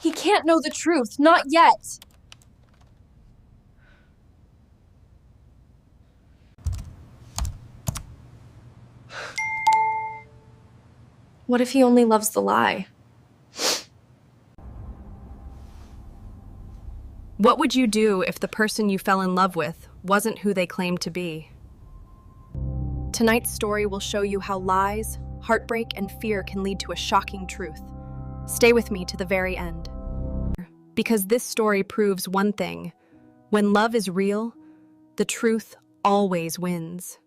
He can't know the truth, not yet. What if he only loves the lie? What would you do if the person you fell in love with wasn't who they claimed to be? Tonight's story will show you how lies, heartbreak, and fear can lead to a shocking truth. Stay with me to the very end. Because this story proves one thing: when love is real, the truth always wins.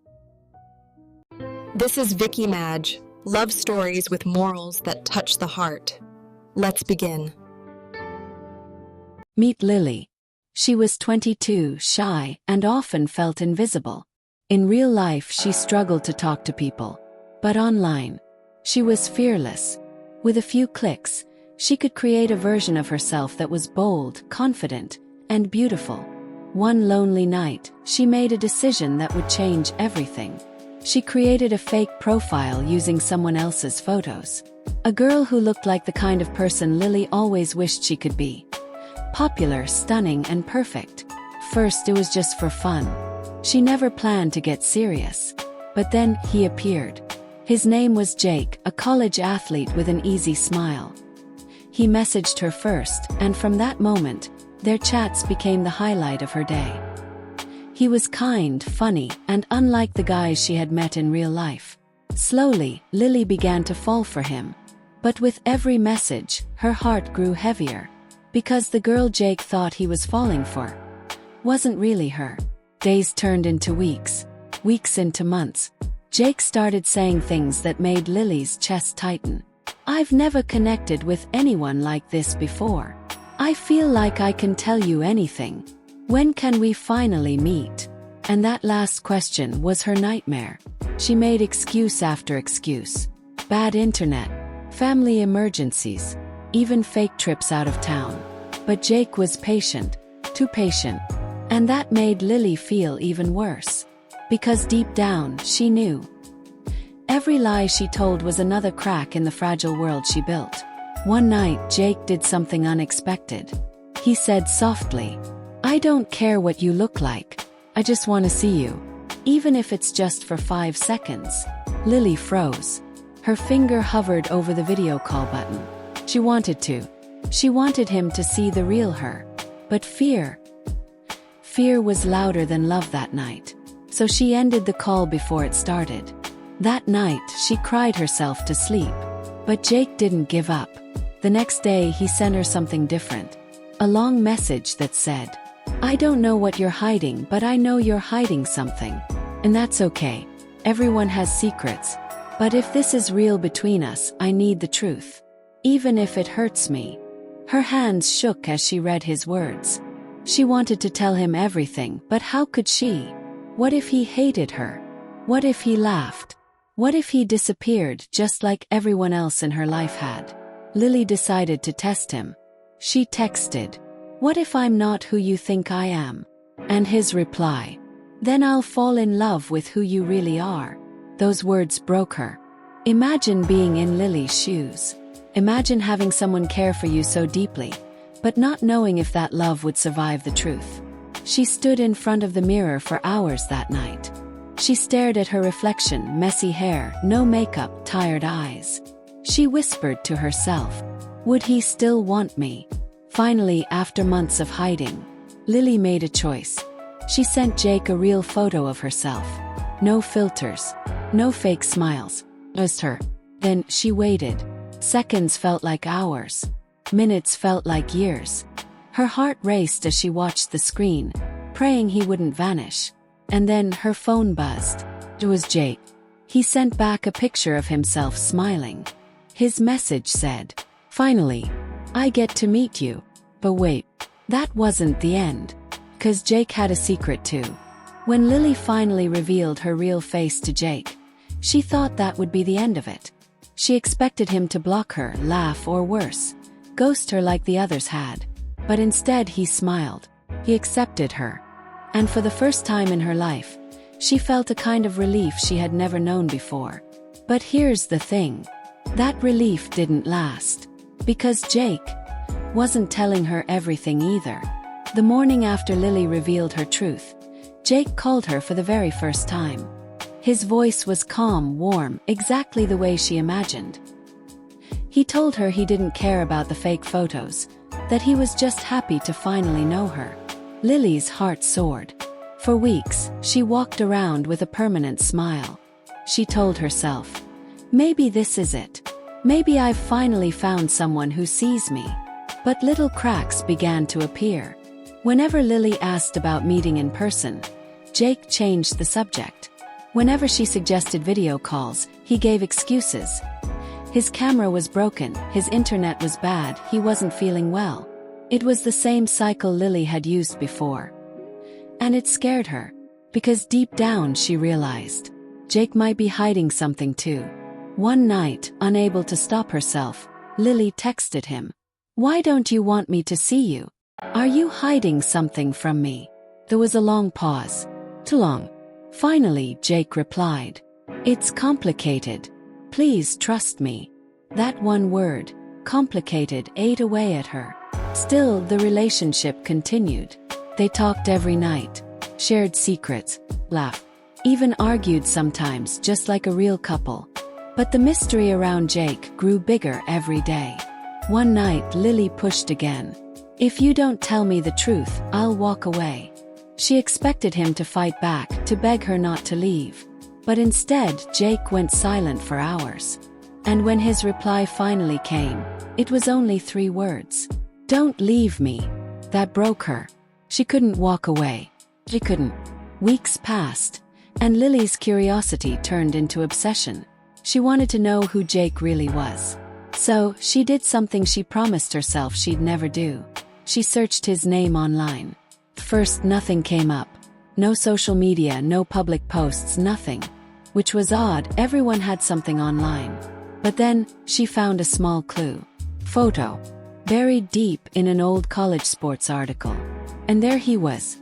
This is Vicky Madge, love stories with morals that touch the heart. Let's begin. Meet Lily. She was 22, shy, and often felt invisible. In real life, she struggled to talk to people. But online, she was fearless. With a few clicks, she could create a version of herself that was bold, confident, and beautiful. One lonely night, she made a decision that would change everything. She created a fake profile using someone else's photos. A girl who looked like the kind of person Lily always wished she could be. Popular, stunning, and perfect. First, it was just for fun. She never planned to get serious. But then, he appeared. His name was Jake, a college athlete with an easy smile. He messaged her first, and from that moment, their chats became the highlight of her day. He was kind, funny, and unlike the guys she had met in real life. Slowly, Lily began to fall for him. But with every message, her heart grew heavier. Because the girl Jake thought he was falling for wasn't really her. Days turned into weeks, weeks into months. Jake started saying things that made Lily's chest tighten. "I've never connected with anyone like this before. I feel like I can tell you anything. When can we finally meet?" And that last question was her nightmare. She made excuse after excuse. Bad internet, family emergencies, even fake trips out of town. But Jake was patient, too patient. And that made Lily feel even worse. Because deep down, she knew. Every lie she told was another crack in the fragile world she built. One night, Jake did something unexpected. He said softly, "I don't care what you look like. I just want to see you. Even if it's just for 5 seconds." Lily froze. Her finger hovered over the video call button. She wanted to. She wanted him to see the real her. But fear was louder than love that night. So she ended the call before it started. That night, she cried herself to sleep. But Jake didn't give up. The next day, he sent her something different. A long message that said, "I don't know what you're hiding, but I know you're hiding something. And that's okay. Everyone has secrets. But if this is real between us, I need the truth. Even if it hurts me." Her hands shook as she read his words. She wanted to tell him everything, but how could she? What if he hated her? What if he laughed? What if he disappeared just like everyone else in her life had? Lily decided to test him. She texted, "What if I'm not who you think I am?" And his reply, "Then I'll fall in love with who you really are." Those words broke her. Imagine being in Lily's shoes. Imagine having someone care for you so deeply, but not knowing if that love would survive the truth. She stood in front of the mirror for hours that night. She stared at her reflection, messy hair, no makeup, tired eyes. She whispered to herself, "Would he still want me?" Finally, after months of hiding, Lily made a choice. She sent Jake a real photo of herself. No filters, no fake smiles, just her. Then she waited. Seconds felt like hours. Minutes felt like years. Her heart raced as she watched the screen, praying he wouldn't vanish. And then her phone buzzed. It was Jake. He sent back a picture of himself smiling. His message said, "Finally, I get to meet you." But wait, that wasn't the end. 'Cause Jake had a secret too. When Lily finally revealed her real face to Jake, she thought that would be the end of it. She expected him to block her, laugh, or worse, ghost her like the others had. But instead he smiled. He accepted her. And for the first time in her life, she felt a kind of relief she had never known before. But here's the thing. That relief didn't last. Because Jake wasn't telling her everything either. The morning after Lily revealed her truth, Jake called her for the very first time. His voice was calm, warm, exactly the way she imagined. He told her he didn't care about the fake photos, that he was just happy to finally know her. Lily's heart soared. For weeks, she walked around with a permanent smile. She told herself, maybe this is it. Maybe I've finally found someone who sees me. But little cracks began to appear. Whenever Lily asked about meeting in person, Jake changed the subject. Whenever she suggested video calls, he gave excuses. His camera was broken, his internet was bad, he wasn't feeling well. It was the same cycle Lily had used before. And it scared her, because deep down she realized, Jake might be hiding something too. One night, unable to stop herself, Lily texted him, "Why don't you want me to see you? Are you hiding something from me?" There was a long pause. Too long. Finally, Jake replied, "It's complicated. Please trust me." That one word, complicated, ate away at her. Still, the relationship continued. They talked every night, shared secrets, laughed, even argued sometimes just like a real couple. But the mystery around Jake grew bigger every day. One night, Lily pushed again. "If you don't tell me the truth, I'll walk away." She expected him to fight back, to beg her not to leave. But instead, Jake went silent for hours. And when his reply finally came, it was only 3 words. "Don't leave me." That broke her. She couldn't walk away. She couldn't. Weeks passed, and Lily's curiosity turned into obsession. She wanted to know who Jake really was. So, she did something she promised herself she'd never do. She searched his name online. First, nothing came up. No social media, no public posts, nothing. Which was odd, everyone had something online. But then, she found a small clue. Photo. Buried deep in an old college sports article. And there he was.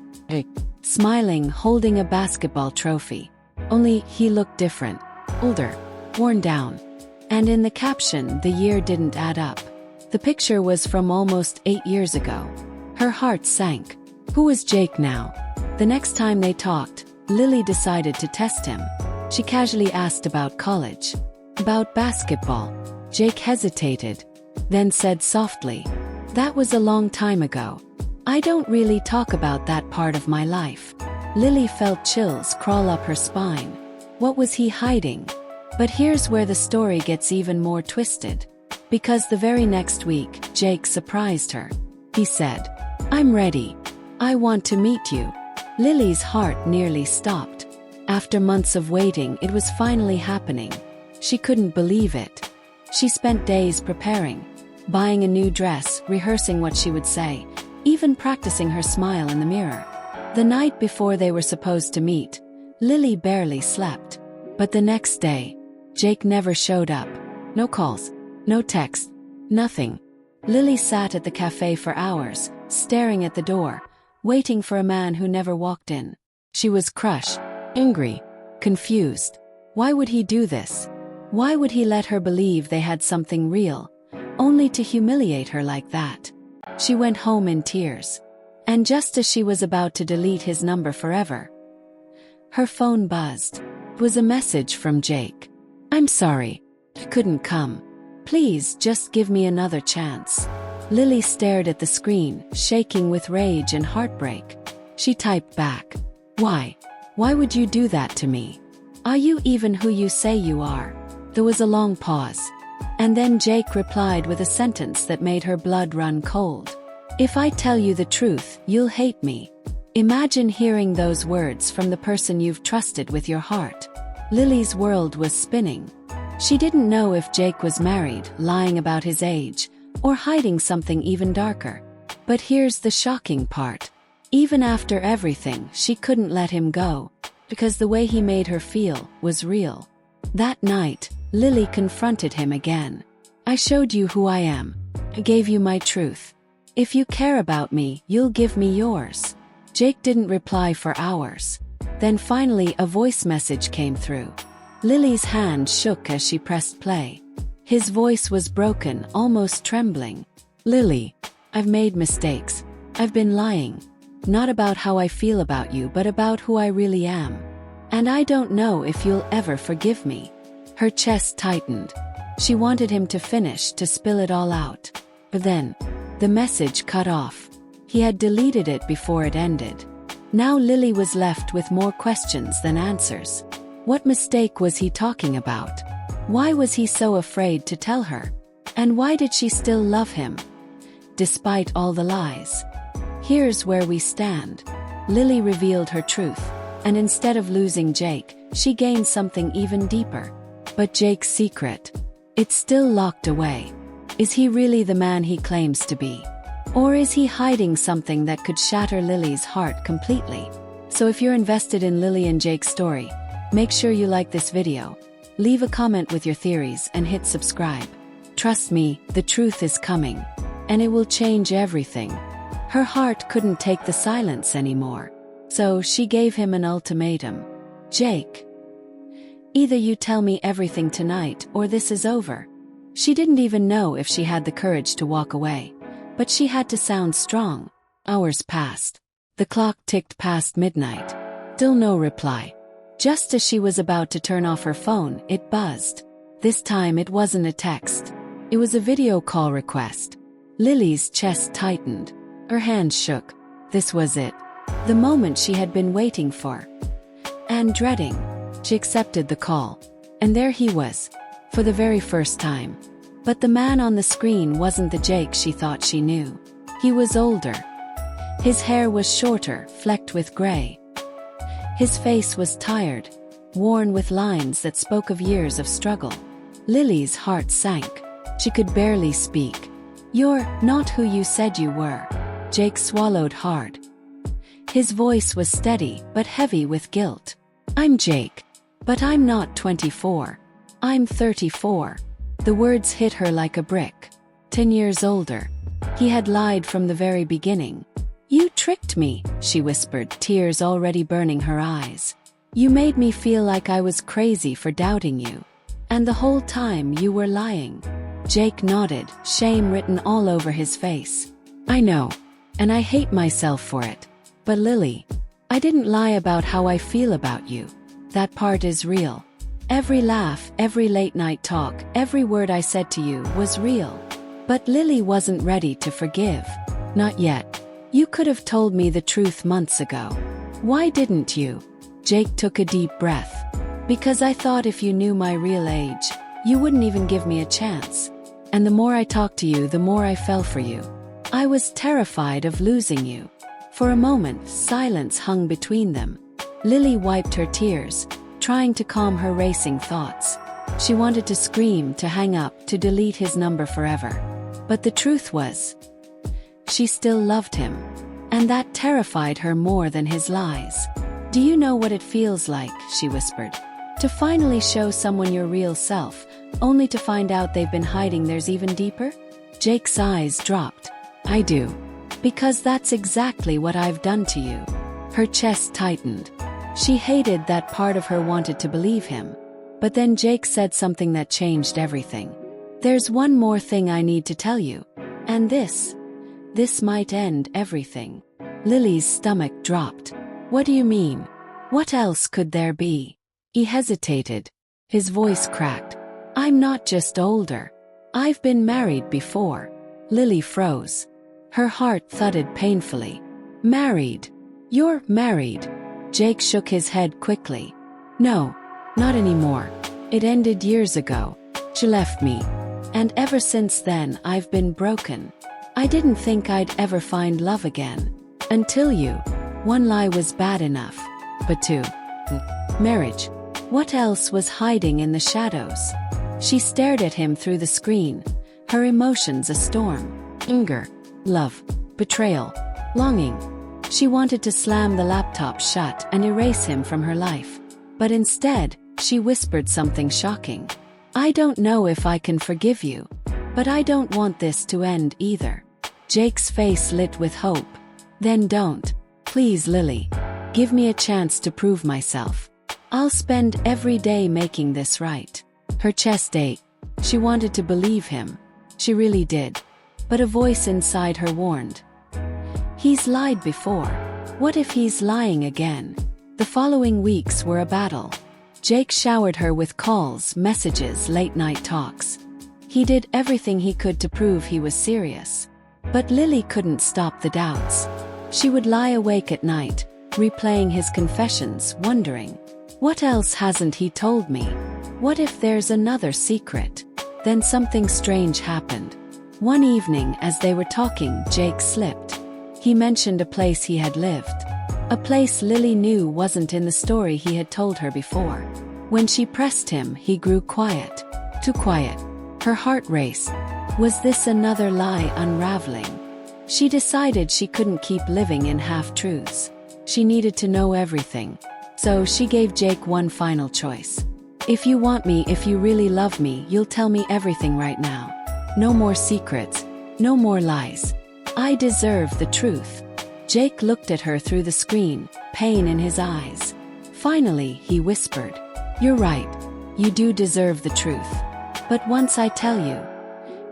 Smiling, holding a basketball trophy. Only, he looked different. Older. Worn down. And in the caption, the year didn't add up. The picture was from almost 8 years ago. Her heart sank. Who was Jake now? The next time they talked, Lily decided to test him. She casually asked about college. About basketball. Jake hesitated, then said softly, "That was a long time ago. I don't really talk about that part of my life." Lily felt chills crawl up her spine. What was he hiding? But here's where the story gets even more twisted. Because the very next week, Jake surprised her. He said, "I'm ready. I want to meet you." Lily's heart nearly stopped. After months of waiting, it was finally happening. She couldn't believe it. She spent days preparing, buying a new dress, rehearsing what she would say, even practicing her smile in the mirror. The night before they were supposed to meet, Lily barely slept. But the next day, Jake never showed up. No calls, no text, nothing. Lily sat at the cafe for hours, staring at the door, waiting for a man who never walked in. She was crushed, angry, confused. Why would he do this? Why would he let her believe they had something real, only to humiliate her like that? She went home in tears. And just as she was about to delete his number forever, her phone buzzed. It was a message from Jake. "I'm sorry. I couldn't come. Please just give me another chance." Lily stared at the screen, shaking with rage and heartbreak. She typed back, "Why? Why would you do that to me? Are you even who you say you are?" There was a long pause. And then Jake replied with a sentence that made her blood run cold. "If I tell you the truth, you'll hate me." Imagine hearing those words from the person you've trusted with your heart. Lily's world was spinning. She didn't know if Jake was married, lying about his age, or hiding something even darker. But here's the shocking part. Even after everything, she couldn't let him go, because the way he made her feel was real. That night, Lily confronted him again. "I showed you who I am. I gave you my truth. If you care about me, you'll give me yours." Jake didn't reply for hours. Then finally a voice message came through. Lily's hand shook as she pressed play. His voice was broken, almost trembling. "Lily, I've made mistakes. I've been lying. Not about how I feel about you, but about who I really am. And I don't know if you'll ever forgive me." Her chest tightened. She wanted him to finish, to spill it all out. But then, the message cut off. He had deleted it before it ended. Now Lily was left with more questions than answers. What mistake was he talking about? Why was he so afraid to tell her? And why did she still love him, despite all the lies? Here's where we stand. Lily revealed her truth, and instead of losing Jake, she gained something even deeper. But Jake's secret, it's still locked away. Is he really the man he claims to be? Or is he hiding something that could shatter Lily's heart completely? So if you're invested in Lily and Jake's story, make sure you like this video, leave a comment with your theories, and hit subscribe. Trust me, the truth is coming, and it will change everything. Her heart couldn't take the silence anymore, so she gave him an ultimatum. "Jake, either you tell me everything tonight or this is over." She didn't even know if she had the courage to walk away, but she had to sound strong. Hours passed. The clock ticked past midnight. Still no reply. Just as she was about to turn off her phone, it buzzed. This time it wasn't a text. It was a video call request. Lily's chest tightened. Her hands shook. This was it. The moment she had been waiting for and dreading. She accepted the call. And there he was, for the very first time. But the man on the screen wasn't the Jake she thought she knew. He was older. His hair was shorter, flecked with gray. His face was tired, worn with lines that spoke of years of struggle. Lily's heart sank. She could barely speak. "You're not who you said you were." Jake swallowed hard. His voice was steady, but heavy with guilt. "I'm Jake. But I'm not 24. I'm 34. The words hit her like a brick. 10 years older. He had lied from the very beginning. "You tricked me," she whispered, tears already burning her eyes. "You made me feel like I was crazy for doubting you. And the whole time you were lying." Jake nodded, shame written all over his face. "I know. And I hate myself for it. But Lily, I didn't lie about how I feel about you. That part is real. Every laugh, every late-night talk, every word I said to you was real." But Lily wasn't ready to forgive. Not yet. "You could have told me the truth months ago. Why didn't you?" Jake took a deep breath. "Because I thought if you knew my real age, you wouldn't even give me a chance. And the more I talked to you, the more I fell for you. I was terrified of losing you." For a moment, silence hung between them. Lily wiped her tears, trying to calm her racing thoughts. She wanted to scream, to hang up, to delete his number forever. But the truth was, she still loved him. And that terrified her more than his lies. "Do you know what it feels like," she whispered, "to finally show someone your real self, only to find out they've been hiding theirs even deeper?" Jake's eyes dropped. "I do. Because that's exactly what I've done to you." Her chest tightened. She hated that part of her wanted to believe him. But then Jake said something that changed everything. "There's one more thing I need to tell you. And this might end everything." Lily's stomach dropped. "What do you mean? What else could there be?" He hesitated. His voice cracked. "I'm not just older. I've been married before." Lily froze. Her heart thudded painfully. "Married? You're married?" Jake shook his head quickly. "No, not anymore. It ended years ago. She left me. And ever since then I've been broken. I didn't think I'd ever find love again. Until you. One lie was bad enough. But two. Marriage. What else was hiding in the shadows?" She stared at him through the screen, her emotions a storm. Anger, love, betrayal, longing. She wanted to slam the laptop shut and erase him from her life. But instead, she whispered something shocking. "I don't know if I can forgive you. But I don't want this to end either." Jake's face lit with hope. "Then don't. Please, Lily. Give me a chance to prove myself. I'll spend every day making this right." Her chest ached. She wanted to believe him. She really did. but a voice inside her warned. He's lied before. What if he's lying again? The following weeks were a battle. Jake showered her with calls, messages, late-night talks. He did everything he could to prove he was serious. But Lily couldn't stop the doubts. She would lie awake at night, replaying his confessions, wondering, what else hasn't he told me? What if there's another secret? Then something strange happened. One evening, as they were talking, Jake slipped. He mentioned a place he had lived. A place Lily knew wasn't in the story he had told her before. When she pressed him, he grew quiet. Too quiet. Her heart raced. Was this another lie unraveling? She decided she couldn't keep living in half-truths. She needed to know everything. So she gave Jake one final choice. If you want me, if you really love me, you'll tell me everything right now. No more secrets. No more lies. I deserve the truth. Jake looked at her through the screen, pain in his eyes. Finally, he whispered, "You're right. You do deserve the truth. But once I tell you,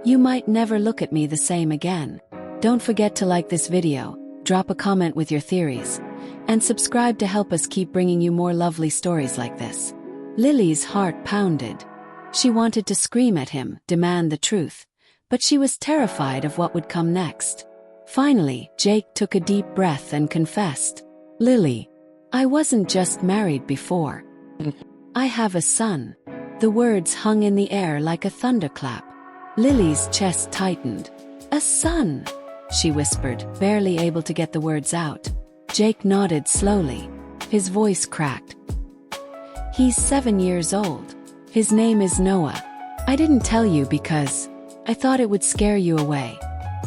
you might never look at me the same again." Don't forget to like this video, drop a comment with your theories, and subscribe to help us keep bringing you more lovely stories like this. Lily's heart pounded. She wanted to scream at him, demand the truth, but she was terrified of what would come next. Finally, Jake took a deep breath and confessed, "Lily, I wasn't just married before. I have a son." The words hung in the air like a thunderclap. Lily's chest tightened. "A son," she whispered, barely able to get the words out. Jake nodded slowly. His voice cracked. "He's 7 years old. His name is Noah. I didn't tell you because I thought it would scare you away.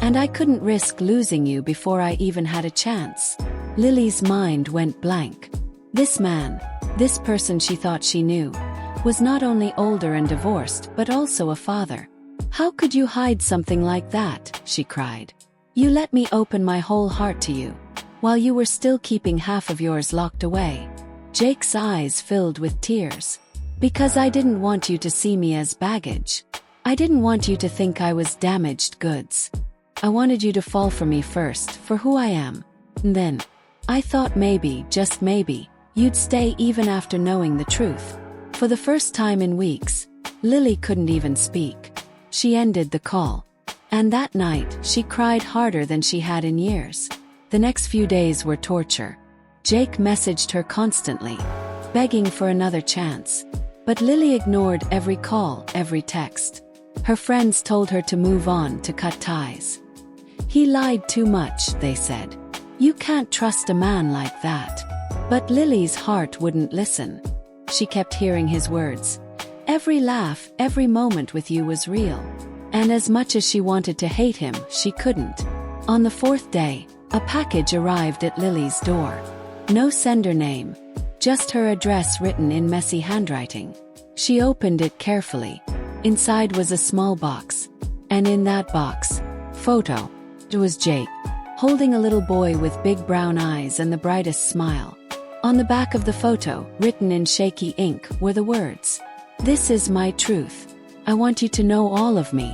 And I couldn't risk losing you before I even had a chance." Lily's mind went blank. This man, this person she thought she knew, was not only older and divorced but also a father. "How could you hide something like that?" she cried. "You let me open my whole heart to you, while you were still keeping half of yours locked away." Jake's eyes filled with tears. "Because I didn't want you to see me as baggage. I didn't want you to think I was damaged goods. I wanted you to fall for me first, for who I am. And then, I thought maybe, just maybe, you'd stay even after knowing the truth." For the first time in weeks, Lily couldn't even speak. She ended the call. And that night, she cried harder than she had in years. The next few days were torture. Jake messaged her constantly, begging for another chance. But Lily ignored every call, every text. Her friends told her to move on, to cut ties. "He lied too much," they said. "You can't trust a man like that." But Lily's heart wouldn't listen. She kept hearing his words. "Every laugh, every moment with you was real." And as much as she wanted to hate him, she couldn't. On the 4th day, a package arrived at Lily's door. No sender name, just her address written in messy handwriting. She opened it carefully. Inside was a small box. And in that box, photo. It was Jake, holding a little boy with big brown eyes and the brightest smile. On the back of the photo, written in shaky ink, were the words, "This is my truth. I want you to know all of me.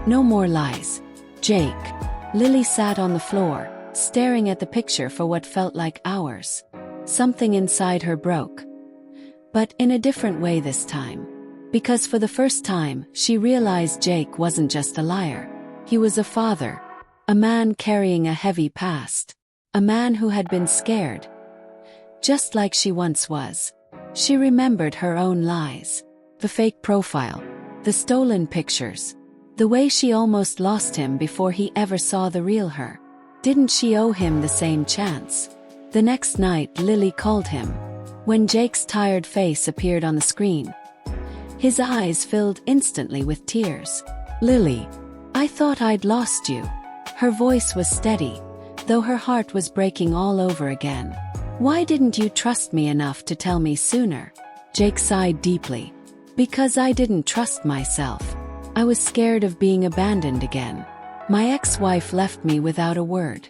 No more lies. Jake." Lily sat on the floor, staring at the picture for what felt like hours. Something inside her broke. But in a different way this time. Because for the first time, she realized Jake wasn't just a liar. He was a father. A man carrying a heavy past. A man who had been scared. Just like she once was. She remembered her own lies. The fake profile. The stolen pictures. The way she almost lost him before he ever saw the real her. Didn't she owe him the same chance? The next night, Lily called him. When Jake's tired face appeared on the screen, his eyes filled instantly with tears. "Lily, I thought I'd lost you." Her voice was steady, though her heart was breaking all over again. "Why didn't you trust me enough to tell me sooner?" Jake sighed deeply. "Because I didn't trust myself. I was scared of being abandoned again. My ex-wife left me without a word.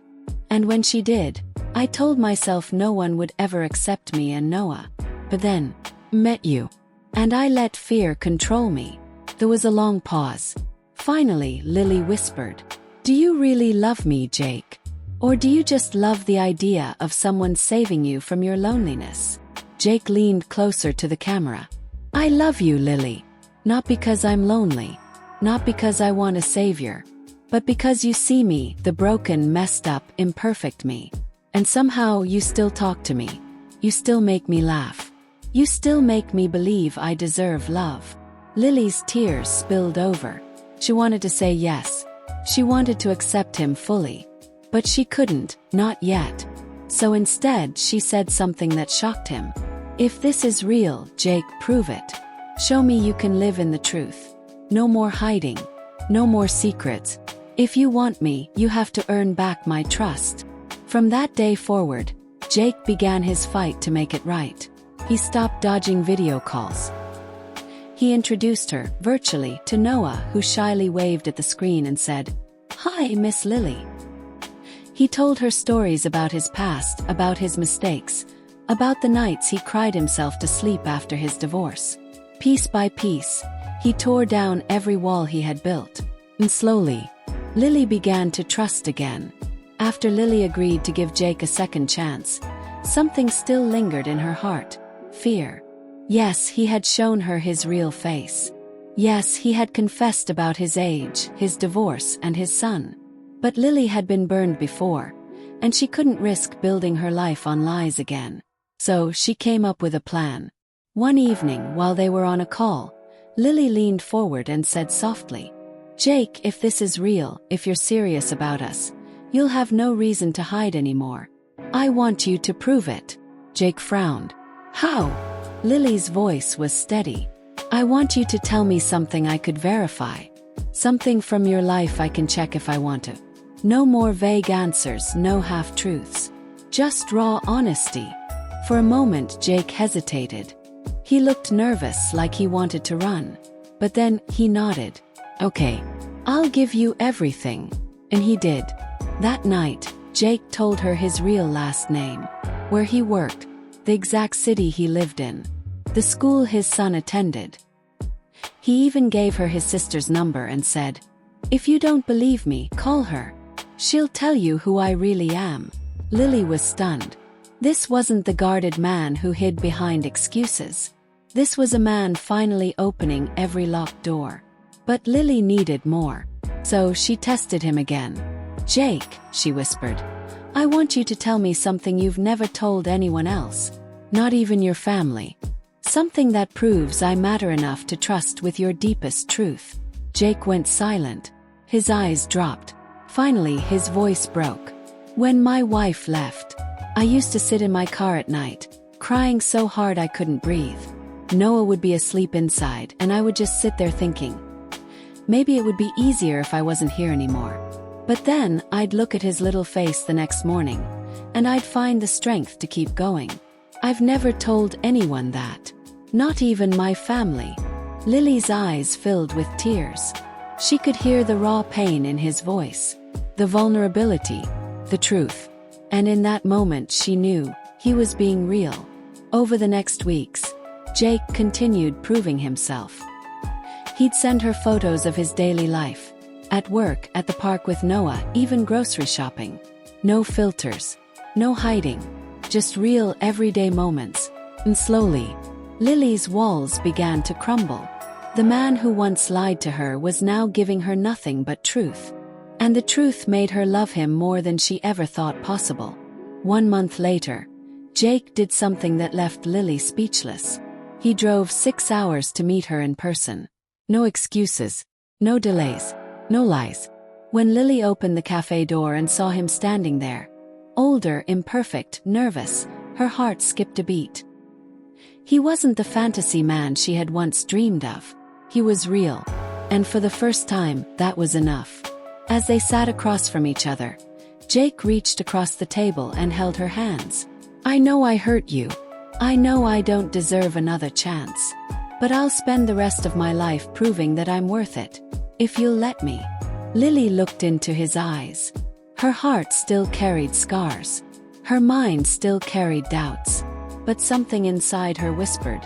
And when she did, I told myself no one would ever accept me and Noah. But then, met you. And I let fear control me." There was a long pause. Finally, Lily whispered, Do you really love me, Jake? Or do you just love the idea of someone saving you from your loneliness? Jake leaned closer to the camera. I love you, Lily. Not because I'm lonely. Not because I want a savior. But because you see me, the broken, messed up, imperfect me. And somehow you still talk to me. You still make me laugh. You still make me believe I deserve love. Lily's tears spilled over. She wanted to say yes. She wanted to accept him fully. But she couldn't, not yet. So instead she said something that shocked him. If this is real, Jake, prove it. Show me you can live in the truth. No more hiding. No more secrets. If you want me, you have to earn back my trust. From that day forward, Jake began his fight to make it right. He stopped dodging video calls. He introduced her, virtually, to Noah, who shyly waved at the screen and said, "Hi, Miss Lily." He told her stories about his past, about his mistakes, about the nights he cried himself to sleep after his divorce. Piece by piece, he tore down every wall he had built. And slowly, Lily began to trust again. After Lily agreed to give Jake a second chance, something still lingered in her heart: fear. Yes, he had shown her his real face. Yes, he had confessed about his age, his divorce, and his son. But Lily had been burned before, and she couldn't risk building her life on lies again. So she came up with a plan. One evening, while they were on a call, Lily leaned forward and said softly, "Jake, if this is real, if you're serious about us, you'll have no reason to hide anymore. I want you to prove it." Jake frowned. "How?" Lily's voice was steady. "I want you to tell me something I could verify. Something from your life I can check if I want to. No more vague answers, no half-truths. Just raw honesty." For a moment Jake hesitated. He looked nervous, like he wanted to run. But then he nodded. "Okay, I'll give you everything." And he did. That night, Jake told her his real last name, where he worked, the exact city he lived in, the school his son attended. He even gave her his sister's number and said, "If you don't believe me, call her. She'll tell you who I really am." Lily was stunned. This wasn't the guarded man who hid behind excuses. This was a man finally opening every locked door. But Lily needed more. So she tested him again. "Jake," she whispered, "I want you to tell me something you've never told anyone else. Not even your family. Something that proves I matter enough to trust with your deepest truth." Jake went silent. His eyes dropped. Finally, his voice broke. "When my wife left, I used to sit in my car at night, crying so hard I couldn't breathe. Noah would be asleep inside, and I would just sit there thinking, maybe it would be easier if I wasn't here anymore. But then, I'd look at his little face the next morning, and I'd find the strength to keep going. I've never told anyone that. Not even my family." Lily's eyes filled with tears. She could hear the raw pain in his voice, the vulnerability, the truth. And in that moment she knew, he was being real. Over the next weeks, Jake continued proving himself. He'd send her photos of his daily life. At work, at the park with Noah, even grocery shopping. No filters. No hiding. Just real everyday moments. And slowly, Lily's walls began to crumble. The man who once lied to her was now giving her nothing but truth. And the truth made her love him more than she ever thought possible. 1 month later, Jake did something that left Lily speechless. He drove 6 hours to meet her in person. No excuses. No delays. No lies. When Lily opened the cafe door and saw him standing there, older, imperfect, nervous, her heart skipped a beat. He wasn't the fantasy man she had once dreamed of. He was real. And for the first time, that was enough. As they sat across from each other, Jake reached across the table and held her hands. "I know I hurt you. I know I don't deserve another chance. But I'll spend the rest of my life proving that I'm worth it. If you'll let me." Lily looked into his eyes. Her heart still carried scars. Her mind still carried doubts. But something inside her whispered,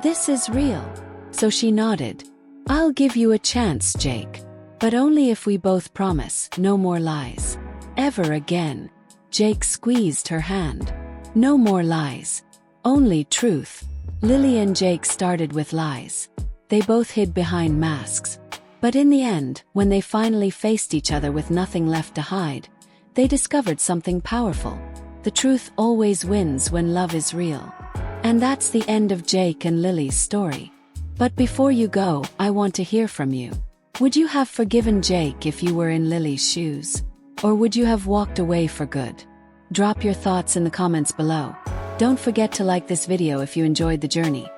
"This is real." So she nodded. "I'll give you a chance, Jake. But only if we both promise no more lies. Ever again. Jake squeezed her hand. No more lies. Only truth. Lily and Jake started with lies. They both hid behind masks. But in the end, when they finally faced each other with nothing left to hide, they discovered something powerful. The truth always wins when love is real. And that's the end of Jake and Lily's story. But before you go, I want to hear from you. Would you have forgiven Jake if you were in Lily's shoes? Or would you have walked away for good? Drop your thoughts in the comments below. Don't forget to like this video if you enjoyed the journey.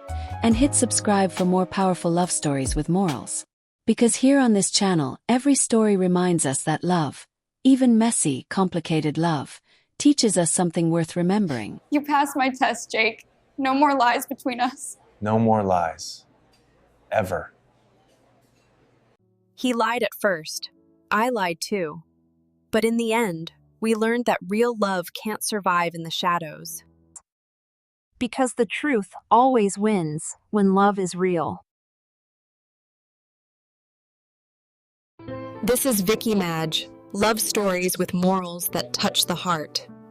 And hit subscribe for more powerful love stories with morals. Because here on this channel, every story reminds us that love, even messy, complicated love, teaches us something worth remembering. You passed my test, Jake. No more lies between us. No more lies. Ever. He lied at first. I lied too. But in the end, we learned that real love can't survive in the shadows. Because the truth always wins when love is real. This is Vicky Madge, love stories with morals that touch the heart.